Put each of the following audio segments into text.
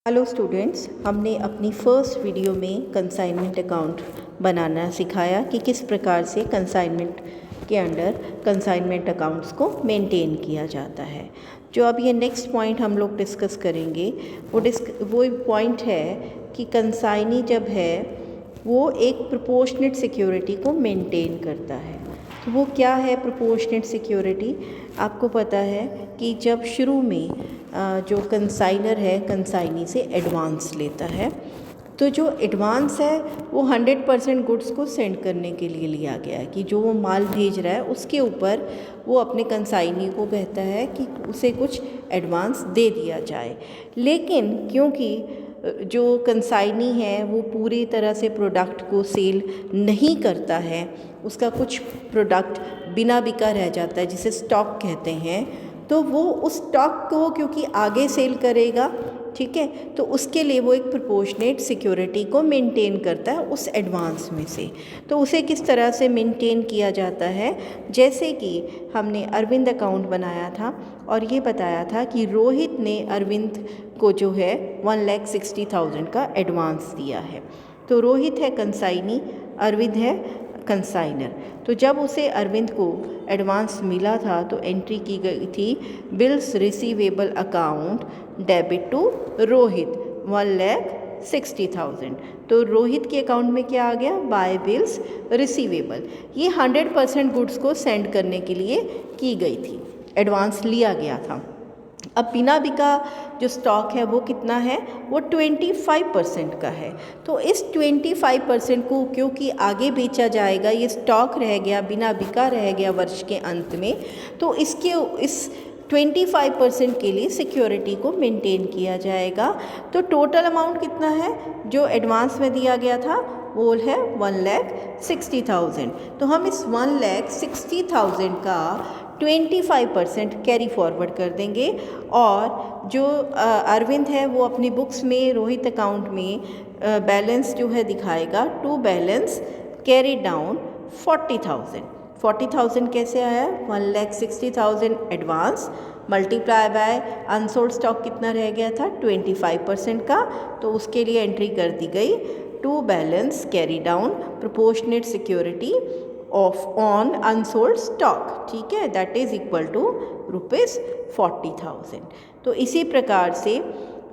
Hello students, हमने अपनी first video में कंसाइनमेंट अकाउंट बनाना सिखाया कि किस प्रकार से कंसाइनमेंट के अंडर कंसाइनमेंट अकाउंट्स को मेंटेन किया जाता है। जो अब ये नेक्स्ट पॉइंट हम लोग डिस्कस करेंगे वो पॉइंट है कि कंसाइनी जब है वो एक प्रोपोर्शनेट सिक्योरिटी को मेंटेन करता है। तो वो क्या है प्रोपोर्शनेट सिक्योरिटी? आपको पता है कि जब शुरू में जो कंसाइनर है कंसाइनी से एडवांस लेता है, तो जो एडवांस है वो 100% गुड्स को सेंड करने के लिए लिया गया है कि जो वो माल भेज रहा है उसके ऊपर वो अपने कंसाइनी को कहता है कि उसे कुछ एडवांस दे दिया जाए। लेकिन क्योंकि जो कंसाइनी है वो पूरी तरह से प्रोडक्ट को सेल नहीं करता है, उसका कुछ प्रोडक्ट बिना बिका रह जाता है जिसे स्टॉक कहते हैं, तो वो उस स्टॉक को क्योंकि आगे सेल करेगा, ठीक है, तो उसके लिए वो एक प्रोपोर्शनेट सिक्योरिटी को मेंटेन करता है उस एडवांस में से। तो उसे किस तरह से मेंटेन किया जाता है? जैसे कि हमने अरविंद अकाउंट बनाया था और ये बताया था कि रोहित ने अरविंद को जो है 1,60,000 का एडवांस दिया है। तो रोहित है कंसाइनी, अरविंद है कंसाइनर। तो जब उसे अरविंद को एडवांस मिला था तो एंट्री की गई थी bills receivable account debit to Rohit 1,60,000। तो रोहित के अकाउंट में क्या आ गया? By bills receivable. ये 100% गुड्स को सेंड करने के लिए की गई थी, एडवांस लिया गया था। अब बिना बिका जो स्टॉक है वो कितना है? वो 25% का है। तो इस 25% को क्योंकि आगे बेचा जाएगा, ये स्टॉक रह गया, बिना बिका रह गया वर्ष के अंत में, तो इस 25% के लिए सिक्योरिटी को मेंटेन किया जाएगा। तो टोटल अमाउंट कितना है जो एडवांस में दिया गया था? वो है 1,60,000। तो हम इस 1,60,000 का 25% कैरी फॉरवर्ड कर देंगे और जो अरविंद है वो अपनी बुक्स में रोहित अकाउंट में बैलेंस जो है दिखाएगा टू बैलेंस कैरी डाउन 40,000। 40,000 कैसे आया? 1,60,000 advance multiply by unsold stock कितना रह गया था? 25% का। तो उसके लिए एंट्री कर दी गई to balance carry down proportionate security of on unsold stock, ठीक है, दैट इज इक्वल टू ₹40,000। तो इसी प्रकार से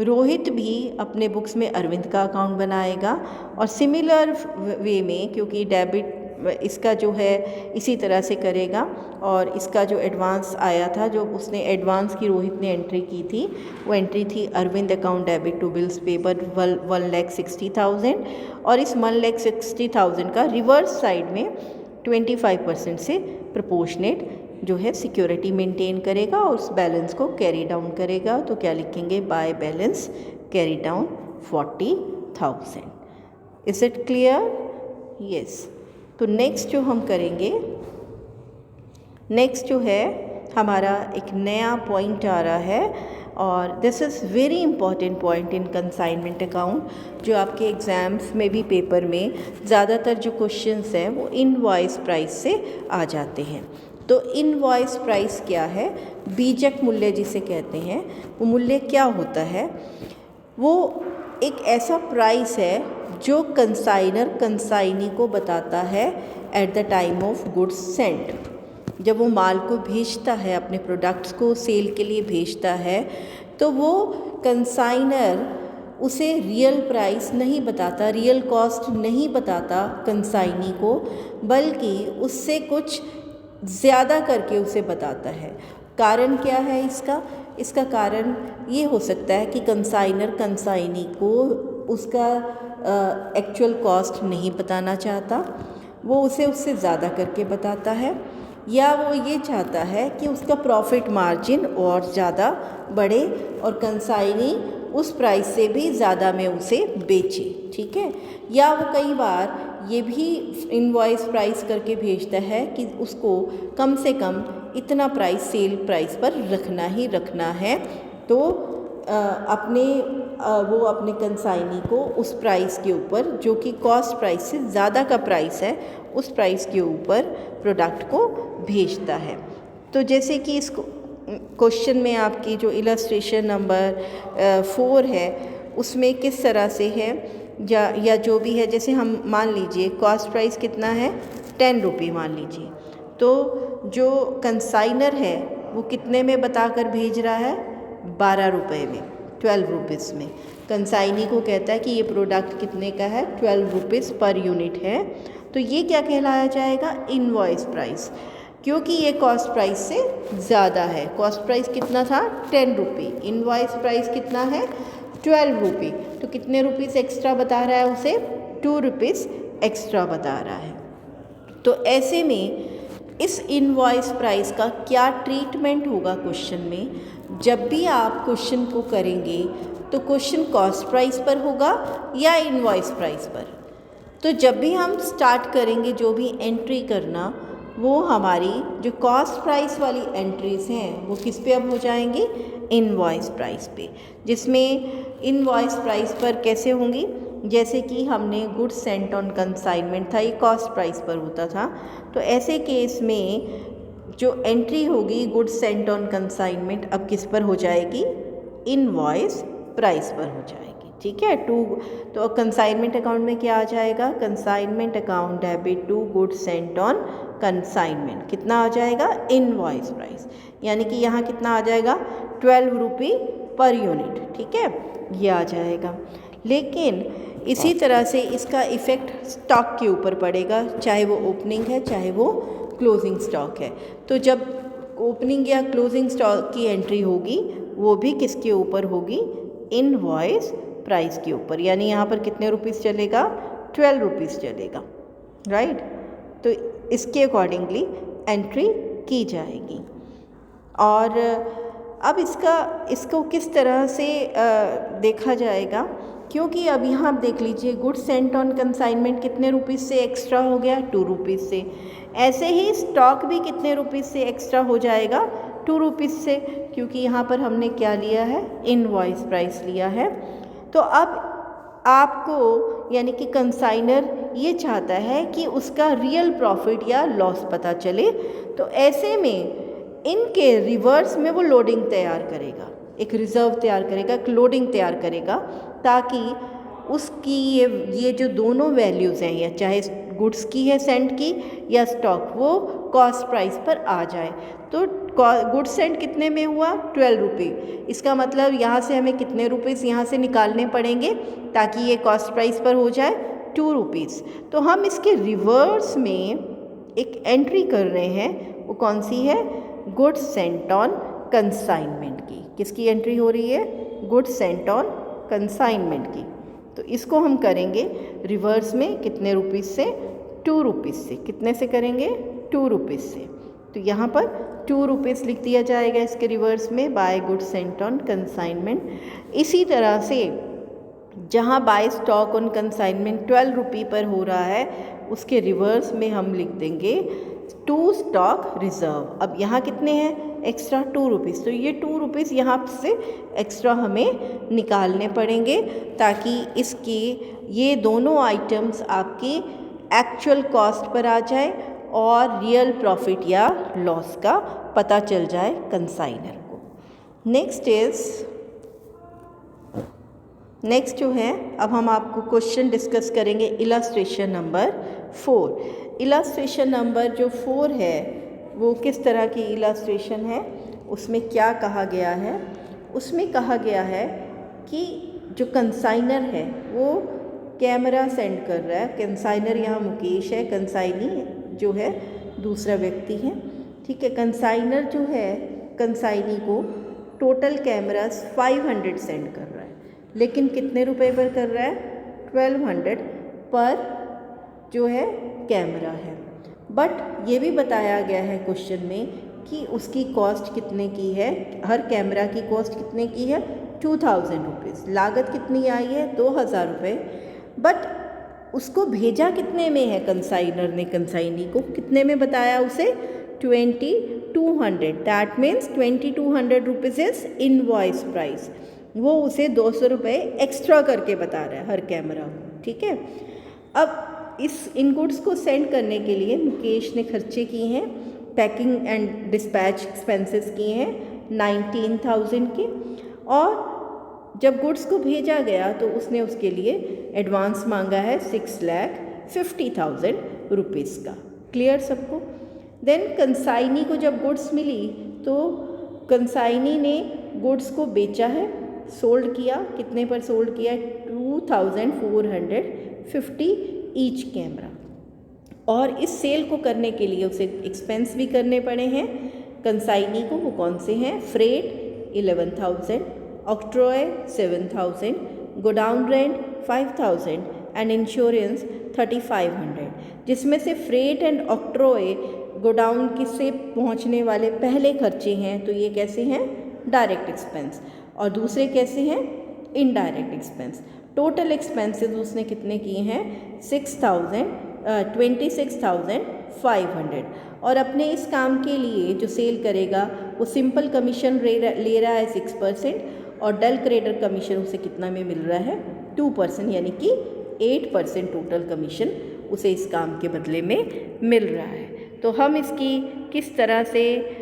रोहित भी अपने बुक्स में अरविंद का अकाउंट बनाएगा और सिमिलर वे में, क्योंकि डेबिट इसका जो है इसी तरह से करेगा और इसका जो एडवांस आया था, जो उसने एडवांस की रोहित ने एंट्री की थी, वो एंट्री थी Arvind account debit to bills payable 1,60,000 और इस 1,60,000 का रिवर्स साइड में 25% से प्रोपोर्शनेट जो है सिक्योरिटी मेंटेन करेगा और उस बैलेंस को कैरी डाउन करेगा। तो क्या लिखेंगे? By balance carry down 40,000। Is it clear? Yes. तो नेक्स्ट जो हम करेंगे, नेक्स्ट जो है हमारा एक नया पॉइंट आ रहा है और this is very important point in consignment account, जो आपके एग्ज़ाम्स में भी पेपर में ज़्यादातर जो क्वेश्चंस हैं वो इनवॉइस प्राइस से आ जाते हैं। तो इनवॉइस प्राइस क्या है? बीजक मूल्य जिसे कहते हैं, वो मूल्य क्या होता है? वो एक ऐसा प्राइस है जो कंसाइनर कंसाइनी को बताता है at the time of goods send. जब वो माल को भेजता है, अपने प्रोडक्ट्स को सेल के लिए भेजता है, तो वो कंसाइनर उसे रियल प्राइस नहीं बताता, रियल कॉस्ट नहीं बताता कंसाइनी को, बल्कि उससे कुछ ज़्यादा करके उसे बताता है। कारण क्या है इसका? इसका कारण ये हो सकता है कि कंसाइनर कंसाइनी को उसका एक्चुअल कॉस्ट नहीं बताना चाहता, वो उसे उससे ज़्यादा करके बताता है, या वो ये चाहता है कि उसका प्रॉफिट मार्जिन और ज़्यादा बढ़े और कंसाइनी उस प्राइस से भी ज़्यादा में उसे बेचे, ठीक है। या वो कई बार ये भी इनवॉइस प्राइस करके भेजता है कि उसको कम से कम इतना प्राइस सेल प्राइस पर रखना ही रखना है, तो वो अपने कंसाइनी को उस प्राइस के ऊपर, जो कि कॉस्ट प्राइस से ज़्यादा का प्राइस है, उस प्राइस के ऊपर प्रोडक्ट को भेजता है। तो जैसे कि इस क्वेश्चन में आपकी जो इलस्ट्रेशन नंबर 4 है उसमें किस तरह से है या जो भी है, जैसे हम मान लीजिए कॉस्ट प्राइस कितना है 10 रुपये मान लीजिए, तो जो कंसाइनर है वो कितने में बताकर भेज रहा है 12 रुपये में, 12 रुपीज़ में। कंसाइनी को कहता है कि ये प्रोडक्ट कितने का है 12 रुपीज़ पर यूनिट है, तो ये क्या कहलाया जाएगा इनवॉइस प्राइस, क्योंकि ये कॉस्ट प्राइस से ज़्यादा है। कॉस्ट प्राइस कितना था 10 रुपये, इनवॉइस प्राइस कितना है 12 रुपये, तो कितने रुपीज़ एक्स्ट्रा बता रहा है उसे 2 रुपीज़ एक्स्ट्रा बता रहा है। तो ऐसे में इस इनवॉइस प्राइस का क्या ट्रीटमेंट होगा क्वेश्चन में, जब भी आप क्वेश्चन को करेंगे तो क्वेश्चन कॉस्ट प्राइस पर होगा या इनवॉइस प्राइस पर। तो जब भी हम स्टार्ट करेंगे जो भी एंट्री करना, वो हमारी जो कॉस्ट प्राइस वाली एंट्रीज़ हैं वो किस पे अब हो जाएंगी इनवॉइस प्राइस पे, जिसमें इनवॉइस प्राइस पर कैसे होंगी, जैसे कि हमने गुड्स सेंट ऑन कंसाइनमेंट था, ये कॉस्ट प्राइस पर होता था, तो ऐसे केस में जो एंट्री होगी गुड्स सेंट ऑन कंसाइनमेंट अब किस पर हो जाएगी इनवॉइस प्राइस पर हो जाएगी। ठीक है, तो कंसाइनमेंट अकाउंट में क्या आ जाएगा, consignment account debit to goods sent on consignment, कितना आ जाएगा इनवॉइस प्राइस, यानी कि यहाँ कितना आ जाएगा 12 रुपये पर यूनिट। ठीक है, ये आ जाएगा। लेकिन इसी तरह से इसका इफ़ेक्ट स्टॉक के ऊपर पड़ेगा, चाहे वो ओपनिंग है चाहे वो क्लोजिंग स्टॉक है। तो जब ओपनिंग या क्लोजिंग स्टॉक की एंट्री होगी वो भी किसके ऊपर होगी इनवॉइस प्राइस के ऊपर, यानी यहाँ पर कितने रुपीज़ चलेगा 12 रुपीज़ चलेगा, राइट। तो इसके अकॉर्डिंगली एंट्री की जाएगी। और अब इसको किस तरह से देखा जाएगा, क्योंकि अब यहाँ आप देख लीजिए गुड्स सेंट ऑन कंसाइनमेंट कितने रुपीज़ से एक्स्ट्रा हो गया 2 रुपीज़ से, ऐसे ही स्टॉक भी कितने रुपीज़ से एक्स्ट्रा हो जाएगा 2 रुपीज़ से, क्योंकि यहाँ पर हमने क्या लिया है इनवॉइस प्राइस लिया है। तो अब आपको यानी कि कंसाइनर ये चाहता है कि उसका रियल प्रॉफिट या लॉस पता चले, तो ऐसे में इनके रिवर्स में वो लोडिंग तैयार करेगा, एक रिज़र्व तैयार करेगा, एक लोडिंग तैयार करेगा, ताकि उसकी ये जो दोनों वैल्यूज़ हैं, या चाहे गुड्स की है सेंट की या स्टॉक, वो कॉस्ट प्राइस पर आ जाए। तो गुड्स सेंट कितने में हुआ 12 रुपये, इसका मतलब यहाँ से हमें कितने रुपीज़ यहाँ से निकालने पड़ेंगे ताकि ये कॉस्ट प्राइस पर हो जाए 2 रुपीज़। तो हम इसके रिवर्स में एक एंट्री कर रहे हैं, वो कौन सी है गुड्स सेंट ऑन कंसाइनमेंट की। किसकी एंट्री हो रही है गुड्स सेंट ऑन कंसाइनमेंट की। तो इसको हम करेंगे रिवर्स में कितने रुपीज़ से 2 रुपीज़ से, कितने से करेंगे 2 रुपीज़ से। तो यहाँ पर 2 रुपीज़ लिख दिया जाएगा इसके रिवर्स में by goods sent on consignment. इसी तरह से जहाँ बाय स्टॉक ऑन कंसाइनमेंट 12 रुपये पर हो रहा है, उसके रिवर्स में हम लिख देंगे टू स्टॉक रिज़र्व। अब यहाँ कितने हैं एक्स्ट्रा 2 रुपीज़, तो ये 2 रुपीज़ यहाँ से एक्स्ट्रा हमें निकालने पड़ेंगे ताकि इसकी ये दोनों आइटम्स आपकी एक्चुअल कॉस्ट पर आ जाए और रियल प्रॉफिट या लॉस का पता चल जाए कंसाइनर को। नेक्स्ट जो है, अब हम आपको क्वेश्चन डिस्कस करेंगे इलस्ट्रेशन नंबर 4। इलस्ट्रेशन नंबर जो 4 है वो किस तरह की इलस्ट्रेशन है, उसमें क्या कहा गया है, उसमें कहा गया है कि जो कंसाइनर है वो कैमरा सेंड कर रहा है। कंसाइनर यहाँ मुकेश है, कंसाइनी जो है दूसरा व्यक्ति है। ठीक है, कंसाइनर जो है कंसाइनी को टोटल कैमरास 500 सेंड कर रहा है, लेकिन कितने रुपए पर कर रहा है 1200 पर जो है कैमरा है। बट ये भी बताया गया है क्वेश्चन में कि उसकी कॉस्ट कितने की है, हर कैमरा की कॉस्ट कितने की है 2000 रुपीज़, लागत कितनी आई है 2000 रुपये। बट उसको भेजा कितने में है कंसाइनर ने, कंसाइनी को कितने में बताया उसे 2200, that means 2200 rupees is invoice price. वो उसे 200 रुपये एक्स्ट्रा करके बता रहा है हर कैमरा को। ठीक है, अब इन गुड्स को सेंड करने के लिए मुकेश ने खर्चे किए हैं, पैकिंग एंड डिस्पैच एक्सपेंसेस किए हैं 19,000 के, और जब गुड्स को भेजा गया तो उसने उसके लिए एडवांस मांगा है 6,50,000 रुपीज़ का। क्लियर सबको? देन कंसाइनी को जब गुड्स मिली तो कंसाइनी ने गुड्स को बेचा है, सोल्ड किया। कितने पर सोल्ड किया? 2,450 ईच कैमरा। और इस सेल को करने के लिए उसे एक्सपेंस भी करने पड़े हैं कंसाइनी को। वो कौन से हैं? Freight 11,000, octroi 7,000, godown rent 5,000 and insurance 3,500। जिसमें से फ्रेट एंड ऑक्ट्रॉय गोडाउन से पहुंचने वाले पहले खर्चे हैं, तो ये कैसे हैं? Direct expense. और दूसरे कैसे हैं? Indirect expense. टोटल एक्सपेंसेस उसने कितने किए हैं? 26,500। और अपने इस काम के लिए जो सेल करेगा वो सिंपल कमीशन ले रहा है 6%, और डल क्रेडिटर कमीशन उसे कितना में मिल रहा है? 2%, यानी कि 8% टोटल कमीशन उसे इस काम के बदले में मिल रहा है। तो हम इसकी किस तरह से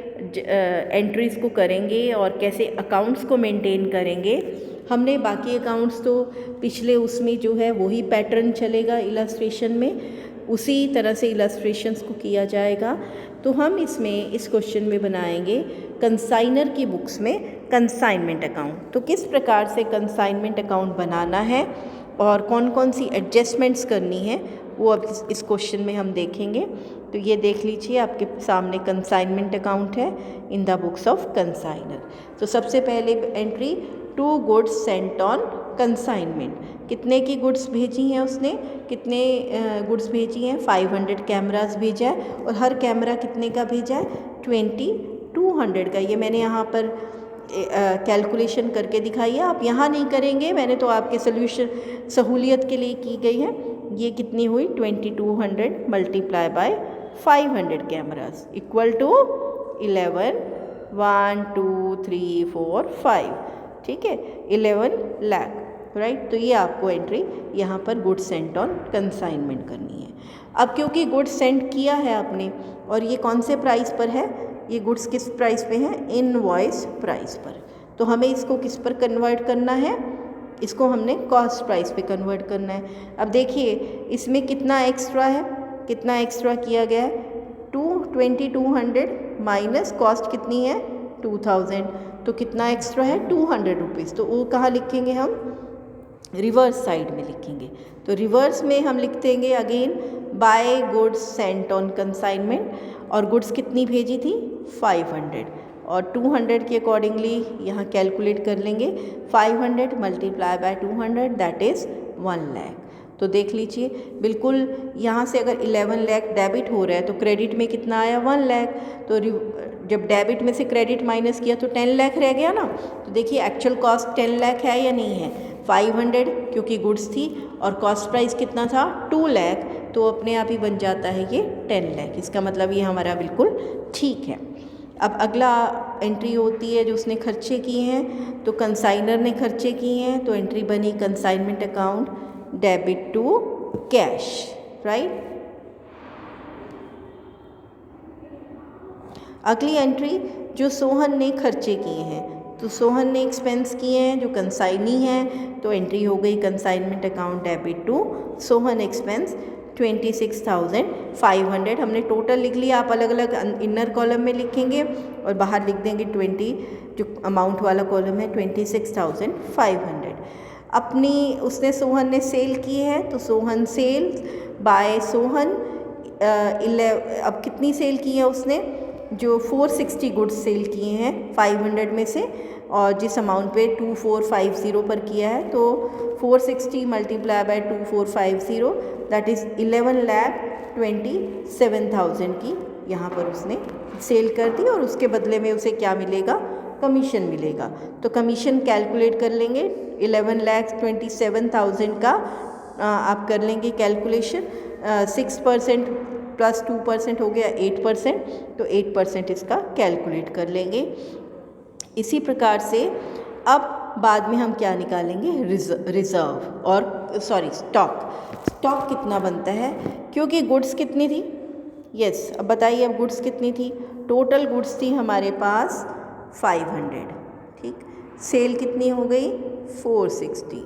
एंट्रीज़ को करेंगे और कैसे अकाउंट्स को मेंटेन करेंगे। हमने बाकी अकाउंट्स तो पिछले उसमें जो है वही पैटर्न चलेगा इलस्ट्रेशन में, उसी तरह से इलस्ट्रेशंस को किया जाएगा। तो हम इसमें इस क्वेश्चन में बनाएंगे कंसाइनर की बुक्स में कंसाइनमेंट अकाउंट। तो किस प्रकार से कंसाइनमेंट अकाउंट बनाना है और कौन कौन सी एडजस्टमेंट्स करनी है वो अब इस क्वेश्चन में हम देखेंगे। तो ये देख लीजिए, आपके सामने कंसाइनमेंट अकाउंट है in the books of consignor. तो सबसे पहले entry 2 goods sent on consignment. कितने की गुड्स भेजी हैं उसने? कितने गुड्स भेजी हैं? 500 कैमरास भेजा है। और हर कैमरा कितने का भेजा है? 2,200 का। ये मैंने यहाँ पर कैलकुलेशन करके दिखाई है, आप यहाँ नहीं करेंगे, मैंने तो आपके सोल्यूशन सहूलियत के लिए की गई है। ये कितनी हुई? 2,200 multiply by 500 cameras equal to 11, 1 2 3 4 5, ठीक है, 11 लाख, राइट। तो ये आपको एंट्री यहाँ पर गुड्स सेंट ऑन कंसाइनमेंट करनी है। अब क्योंकि गुड्स सेंड किया है आपने, और ये कौन से प्राइस पर है? ये गुड्स किस प्राइस पे है? इनवॉइस प्राइस पर। तो हमें इसको किस पर कन्वर्ट करना है? इसको हमने कॉस्ट प्राइस पे कन्वर्ट करना है। अब देखिए इसमें कितना एक्स्ट्रा है, कितना एक्स्ट्रा किया गया है? 2,200 माइनस कॉस्ट कितनी है? 2,000। तो कितना एक्स्ट्रा है? 200 रुपीज़। तो वो कहाँ लिखेंगे हम? रिवर्स साइड में लिखेंगे। तो रिवर्स में हम लिख देंगे again by goods sent on consignment. और गुड्स कितनी भेजी थी? 500, और 200 के अकॉर्डिंगली यहाँ कैलकुलेट कर लेंगे। 500 multiply by 200 that is 1 lakh. तो देख लीजिए बिल्कुल यहाँ से अगर 11 लाख डेबिट हो रहा है तो क्रेडिट में कितना आया? 1 लाख। तो जब डेबिट में से क्रेडिट माइनस किया तो 10 लाख रह गया ना। तो देखिए एक्चुअल कॉस्ट 10 लाख है या नहीं है? 500 क्योंकि गुड्स थी और कॉस्ट प्राइस कितना था? 2 लाख। तो अपने आप ही बन जाता है ये 10 लाख। इसका मतलब ये हमारा बिल्कुल ठीक है। अब अगला एंट्री होती है जो उसने खर्चे किए हैं। तो कंसाइनर ने खर्चे किए हैं, तो एंट्री बनी consignment account debit to cash, right. अगली एंट्री जो सोहन ने खर्चे किए हैं, तो सोहन ने एक्सपेंस किए हैं जो कंसाइनी है, तो एंट्री हो गई consignment account debit to Sohan expense 26,500। हमने टोटल लिख लिया, आप अलग अलग इनर कॉलम में लिखेंगे और बाहर लिख देंगे 20, जो अमाउंट वाला कॉलम है 26,500। अपनी उसने सोहन ने सेल की है, तो सोहन सेल बाय सोहन अब कितनी सेल की है उसने? जो 460 गुड्स सेल किए हैं 500 में से, और जिस अमाउंट पे 2450 पर किया है, तो 460 मल्टीप्लाई बाय 2450 दैट इज़ 11,27,000 की यहाँ पर उसने सेल कर दी। और उसके बदले में उसे क्या मिलेगा? कमीशन मिलेगा। तो कमीशन कैलकुलेट कर लेंगे। 11,27,000 का आप कर लेंगे कैलकुलेशन। 6% प्लस 2% हो गया 8%, तो 8% इसका कैलकुलेट कर लेंगे। इसी प्रकार से अब बाद में हम क्या निकालेंगे? रिज़र्व और स्टॉक कितना बनता है, क्योंकि गुड्स कितनी थी? यस, अब बताइए अब गुड्स कितनी थी? टोटल गुड्स थी हमारे पास 500, ठीक। सेल कितनी हो गई 460,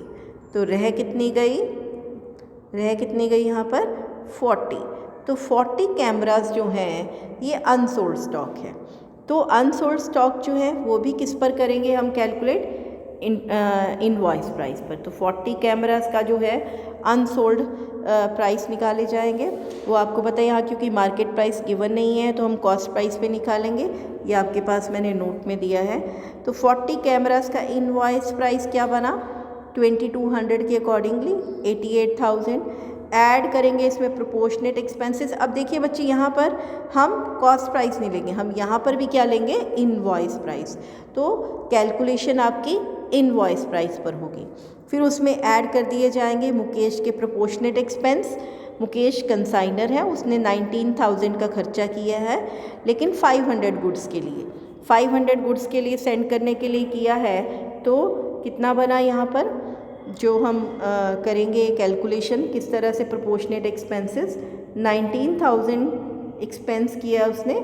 तो रह कितनी गई यहाँ पर 40। तो 40 कैमरास जो हैं ये अनसोल्ड स्टॉक है। तो अनसोल्ड स्टॉक जो है वो भी किस पर करेंगे हम कैलकुलेट, इनवॉइस प्राइस पर। तो 40 कैमरास का जो है अनसोल्ड प्राइस निकाले जाएंगे। वो आपको पता है यहाँ क्योंकि मार्केट प्राइस गिवन नहीं है तो हम कॉस्ट प्राइस पे निकालेंगे। ये आपके पास मैंने नोट में दिया है। तो 40 कैमरास का इनवॉइस प्राइस क्या बना 2200 के अकॉर्डिंगली 88,000। ऐड करेंगे इसमें प्रोपोर्शनेट एक्सपेंसेस। अब देखिए बच्चे यहाँ पर हम कॉस्ट प्राइस नहीं लेंगे, हम यहाँ पर भी क्या लेंगे इनवॉइस प्राइस। तो कैलकुलेशन आपकी इनवॉइस प्राइस पर होगी। फिर उसमें ऐड कर दिए जाएंगे मुकेश के प्रोपोर्शनेट एक्सपेंस। मुकेश कंसाइनर है, उसने 19,000 का खर्चा किया है लेकिन 500 गुड्स के लिए 500 गुड्स के लिए सेंड करने के लिए किया है। तो कितना बना यहाँ पर जो हम करेंगे कैलकुलेशन किस तरह से प्रोपोर्शनेट एक्सपेंसेस। 19,000 एक्सपेंस किया उसने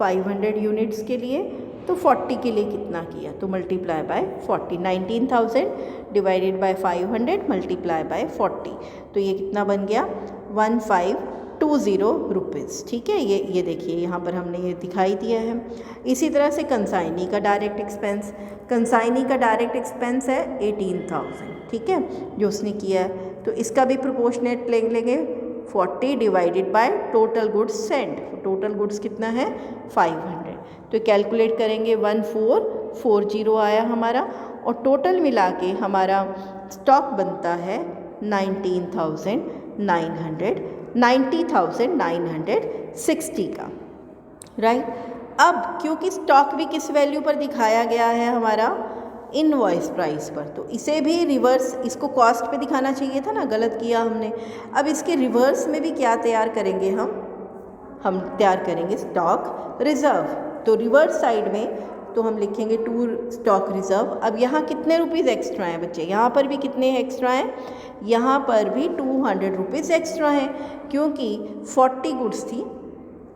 500 यूनिट्स के लिए, तो 40 के लिए कितना किया तो multiply bye 40। 19,000 divided by 500 multiply by 40, तो ये कितना बन गया 1520 रुपीज़। ठीक है, ये देखिए यहाँ पर हमने ये दिखाई दिया है। इसी तरह से कंसाइनी का डायरेक्ट एक्सपेंस, कंसाइनी का डायरेक्ट एक्सपेंस है 18,000। ठीक है, जो उसने किया है, तो इसका भी प्रोपोर्शनेट लेंगे 40 divided by total goods send. Total goods कितना है 500, तो कैलकुलेट करेंगे 1440 आया हमारा, और टोटल मिला के हमारा स्टॉक बनता है 90,960 का। राइट, अब क्योंकि स्टॉक भी किस वैल्यू पर दिखाया गया है हमारा इनवॉइस प्राइस पर, तो इसे भी रिवर्स, इसको कॉस्ट पे दिखाना चाहिए था ना, गलत किया हमने। अब इसके रिवर्स में भी क्या तैयार करेंगे हम तैयार करेंगे स्टॉक रिजर्व। तो रिवर्स साइड में तो हम लिखेंगे टू स्टॉक रिजर्व। अब यहाँ कितने रुपीज़ एक्स्ट्रा हैं बच्चे, यहाँ पर भी कितने एक्स्ट्रा हैं, यहाँ पर भी 200 रुपीज़ एक्स्ट्रा हैं, क्योंकि 40 गुड्स थी,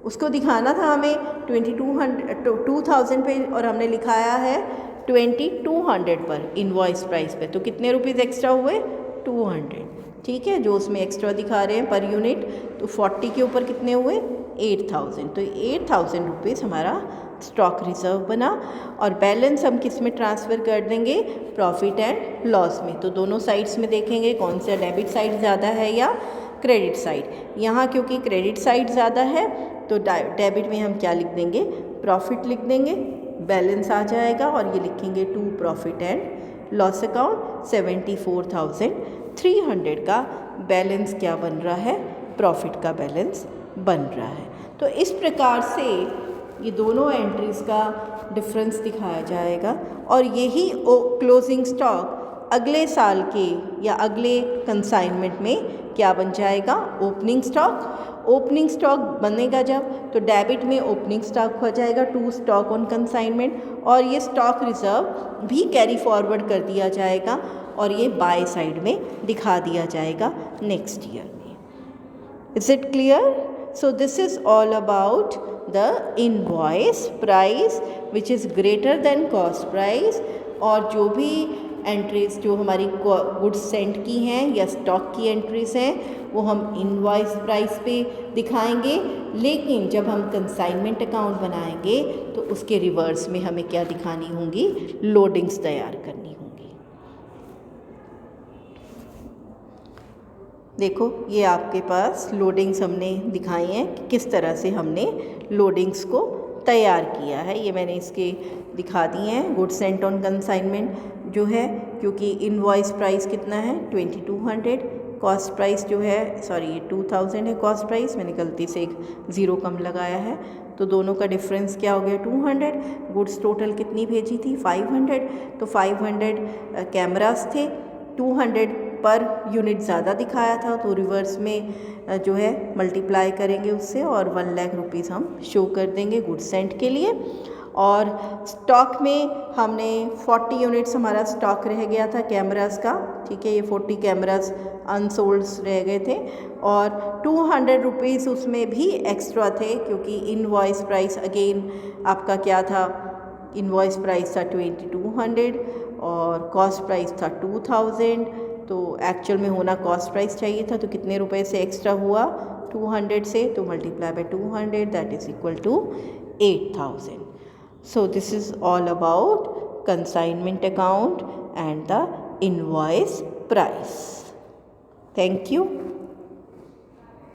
उसको दिखाना था हमें 2000 पे, और हमने लिखाया है 2200 पर इनवॉइस प्राइस पे, तो कितने रुपीज़ एक्स्ट्रा हुए 200। ठीक है, जो उसमें एक्स्ट्रा दिखा रहे हैं पर यूनिट, तो 40 के ऊपर कितने हुए 8000, तो 8000 रुपीज़ हमारा स्टॉक रिजर्व बना। और बैलेंस हम किस में ट्रांसफ़र कर देंगे, प्रॉफिट एंड लॉस में। तो दोनों साइड्स में देखेंगे कौन सा डेबिट साइड ज़्यादा है या क्रेडिट साइड। यहाँ क्योंकि क्रेडिट साइड ज़्यादा है तो डेबिट में हम क्या लिख देंगे, प्रॉफिट लिख देंगे, बैलेंस आ जाएगा, और ये लिखेंगे to profit and loss account. 74,300 का बैलेंस क्या बन रहा है, प्रॉफिट का बैलेंस बन रहा है। तो इस प्रकार से ये दोनों एंट्रीज़ का डिफरेंस दिखाया जाएगा, और यही क्लोजिंग स्टॉक अगले साल के या अगले कंसाइनमेंट में क्या बन जाएगा, ओपनिंग स्टॉक। ओपनिंग स्टॉक बनेगा जब, तो डेबिट में ओपनिंग स्टॉक हो जाएगा टू स्टॉक ऑन कंसाइनमेंट, और ये स्टॉक रिजर्व भी कैरी फॉरवर्ड कर दिया जाएगा, और ये बाय साइड में दिखा दिया जाएगा नेक्स्ट ईयर में। Is it clear? So this is all about the invoice price which is greater than cost price, और जो भी एंट्रीज जो हमारी गुड्स सेंड की हैं या स्टॉक की एंट्रीज हैं वो हम इनवॉइस प्राइस पे दिखाएंगे, लेकिन जब हम कंसाइनमेंट अकाउंट बनाएंगे तो उसके रिवर्स में हमें क्या दिखानी होंगी, लोडिंग्स तैयार करनी होंगी। देखो ये आपके पास लोडिंग्स हमने दिखाई हैं कि किस तरह से हमने लोडिंग्स को तैयार किया है। ये मैंने इसके दिखा दिए हैं। गुड्स सेंट ऑन कंसाइनमेंट जो है, क्योंकि इनवॉइस प्राइस कितना है 2200, कॉस्ट प्राइस जो है 2000 है कॉस्ट प्राइस, मैंने गलती से एक ज़ीरो कम लगाया है, तो दोनों का डिफरेंस क्या हो गया 200। गुड्स टोटल कितनी भेजी थी 500, तो 500 कैमरास थे, 200 पर यूनिट ज़्यादा दिखाया था, तो रिवर्स में जो है मल्टीप्लाई करेंगे उससे, और 1 लाख रुपीज़ हम शो कर देंगे गुड्स सेंट के लिए। और स्टॉक में हमने 40 यूनिट्स हमारा स्टॉक रह गया था कैमरास का। ठीक है, ये 40 कैमरास अनसोल्ड्स रह गए थे, और 200 रुपीज़ उसमें भी एक्स्ट्रा थे, क्योंकि इनवॉइस प्राइस अगेन आपका क्या था, इनवॉइस प्राइस था 2200, और कॉस्ट प्राइस था 2000, तो एक्चुअल में होना कॉस्ट प्राइस चाहिए था, तो कितने रुपए से एक्स्ट्रा हुआ 200 से, तो multiply by 200 that is equal to 8000. So this is all about consignment account and the invoice price. Thank you.